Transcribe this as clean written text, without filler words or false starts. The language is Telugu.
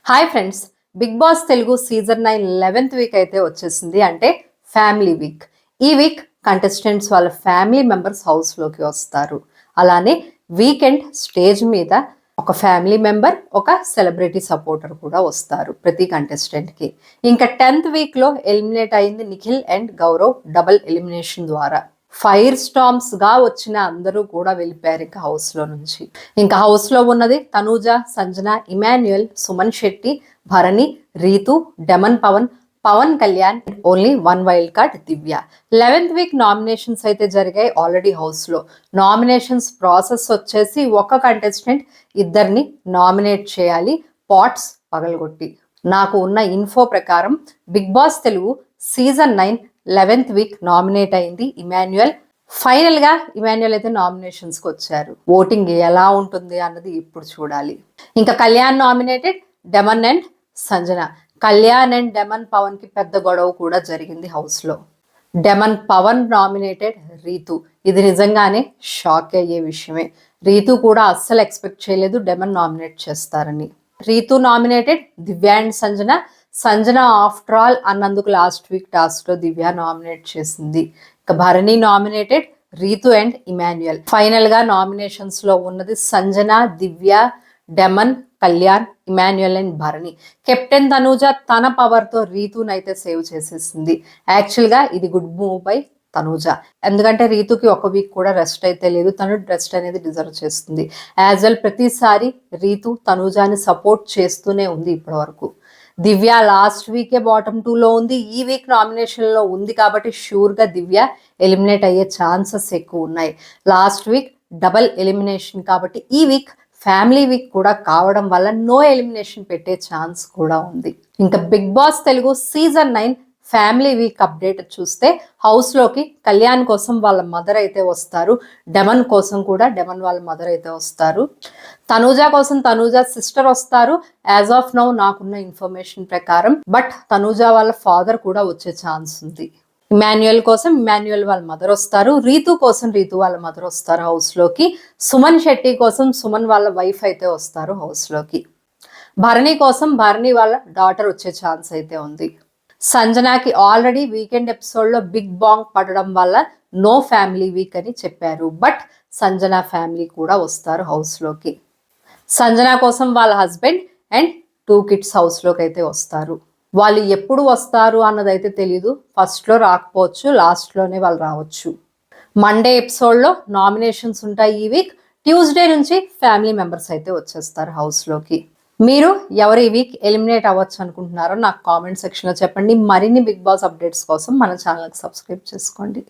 Hi friends, Bigg boss Telugu season 9 11th week అయితే వచ్చేసింది. అంటే ఫ్యామిలీ వీక్. ఈ వీక్ కంటెస్టెంట్స్ వాళ్ళ ఫ్యామిలీ మెంబర్స్ హౌస్లోకి వస్తారు. అలానే వీకెండ్ స్టేజ్ మీద ఒక ఫ్యామిలీ మెంబర్, ఒక సెలబ్రిటీ సపోర్టర్ కూడా వస్తారు ప్రతి కంటెస్టెంట్కి. ఇంకా 10th వీక్లో ఎలిమినేట్ అయింది Nikhil and Gaurav double elimination ద్వారా. ఫైర్ స్టామ్స్ గా వచ్చిన అందరూ కూడా వెళ్ళిపోయారు ఇంకా హౌస్ లో నుంచి. ఇంకా హౌస్ లో ఉన్నది Tanuja, Sanjana, Emmanuel, Suman Shetty, Bharani, Rithu, Demon Pavan, Pavan Kalyan, only one wild card Divya. 11th week nominations అయితే జరిగాయి ఆల్రెడీ హౌస్ లో. నామినేషన్స్ ప్రాసెస్ వచ్చేసి ఒక కంటెస్టెంట్ ఇద్దరిని నామినేట్ చేయాలి పాట్స్ పగలగొట్టి. నాకు ఉన్న ఇన్ఫో ప్రకారం Bigg boss Telugu season 9 11th week nominate అయింది ఇమాన్యుయల్. ఫైనల్ గా ఇమాన్యుయల్ అయితే నామినేషన్స్ కి వచ్చారు. ఓటింగ్ ఎలా ఉంటుంది అన్నది ఇప్పుడు చూడాలి. ఇంకా Kalyan nominated, Demon and Sanjana. Kalyan and Demon Pavan కి పెద్ద గొడవ కూడా జరిగింది హౌస్ లో. Demon Pavan nominated Reethu. ఇది నిజంగానే షాక్ అయ్యే విషయమే. రీతు కూడా అస్సలు ఎక్స్పెక్ట్ చేయలేదు డెమన్ నామినేట్ చేస్తారని. Rithu nominated Divya and Sanjana. Sanjana after all అన్నందుకు లాస్ట్ వీక్ టాస్క్ లో దివ్య నామినేట్ చేసింది. ఇక Bharani nominated Rithu and Emmanuel. Final గా నామినేషన్స్ లో ఉన్నది Sanjana, Divya, Demon, Kalyan, Emmanuel and Bharani. Captain Tanuja తన పవర్ తో రీతునైతే సేవ్ చేసేసింది. యాక్చువల్ గా ఇది గుడ్ మూవ్ బై తనూజ. ఎందుకంటే రీతుకి ఒక వీక్ కూడా రెస్ట్ అయితే లేదు. తను రెస్ట్ అనేది డిజర్వ్ చేస్తుంది. యాజ్ వెల్ ప్రతిసారి రీతు తనూజాని సపోర్ట్ చేస్తూనే ఉంది ఇప్పటి వరకు. దివ్య లాస్ట్ వీకే బాటమ్ 2లో ఉంది. ఈ వీక్ నామినేషన్ లో ఉంది కాబట్టి షూర్ గా దివ్య ఎలిమినేట్ అయ్యే ఛాన్సెస్ ఎక్కువ ఉన్నాయి. లాస్ట్ వీక్ డబల్ ఎలిమినేషన్ కాబట్టి ఈ వీక్ ఫ్యామిలీ వీక్ కూడా కావడం వల్ల నో ఎలిమినేషన్ పెట్టే ఛాన్స్ కూడా ఉంది. ఇంకా big boss Telugu season 9 family week update చూస్తే హౌస్ లోకి కళ్యాణ్ కోసం వాళ్ళ మదర్ అయితే వస్తారు. డెమన్ కోసం కూడా డెమన్ వాళ్ళ మదర్ అయితే వస్తారు. తనూజ కోసం తనూజ సిస్టర్ వస్తారు. యాజ్ ఆఫ్ నౌ నాకున్న ఇన్ఫర్మేషన్ ప్రకారం. బట్ తనూజ వాళ్ళ ఫాదర్ కూడా వచ్చే ఛాన్స్ ఉంది. ఇమాన్యుయల్ కోసం ఇమాన్యుయల్ వాళ్ళ మదర్ వస్తారు. రీతు కోసం రీతు వాళ్ళ మదర్ వస్తారు హౌస్ లోకి. సుమన్ శెట్టి కోసం సుమన్ వాళ్ళ వైఫ్ అయితే వస్తారు హౌస్ లోకి. భరణి కోసం భరణి వాళ్ళ డాటర్ వచ్చే ఛాన్స్ అయితే ఉంది. సంజనాకి ఆల్రెడీ వీకెండ్ ఎపిసోడ్ లో బిగ్ బాంగ్ పడడం వల్ల నో ఫ్యామిలీ వీక్ అని చెప్పారు. బట్ సంజన ఫ్యామిలీ కూడా వస్తారు హౌస్ లోకి. సంజన కోసం వాళ్ళ హస్బెండ్ అండ్ 2 kids హౌస్ లోకి అయితే వస్తారు. వాళ్ళు ఎప్పుడు వస్తారు అన్నదైతే తెలీదు. ఫస్ట్ లో రాకపోవచ్చు, లాస్ట్ లోనే వాళ్ళు రావచ్చు. మండే ఎపిసోడ్ లో నామినేషన్స్ ఉంటాయి ఈ వీక్. ట్యూస్డే నుంచి ఫ్యామిలీ మెంబర్స్ అయితే వచ్చేస్తారు హౌస్ లోకి. మీరు ఎవరు ఈ వీక్ ఎలిమినేట్ అవ్వచ్చు అనుకుంటున్నారో నాకు కామెంట్ సెక్షన్లో చెప్పండి. మరిన్ని బిగ్ బాస్ అప్డేట్స్ కోసం మన ఛానల్కి సబ్స్క్రైబ్ చేసుకోండి.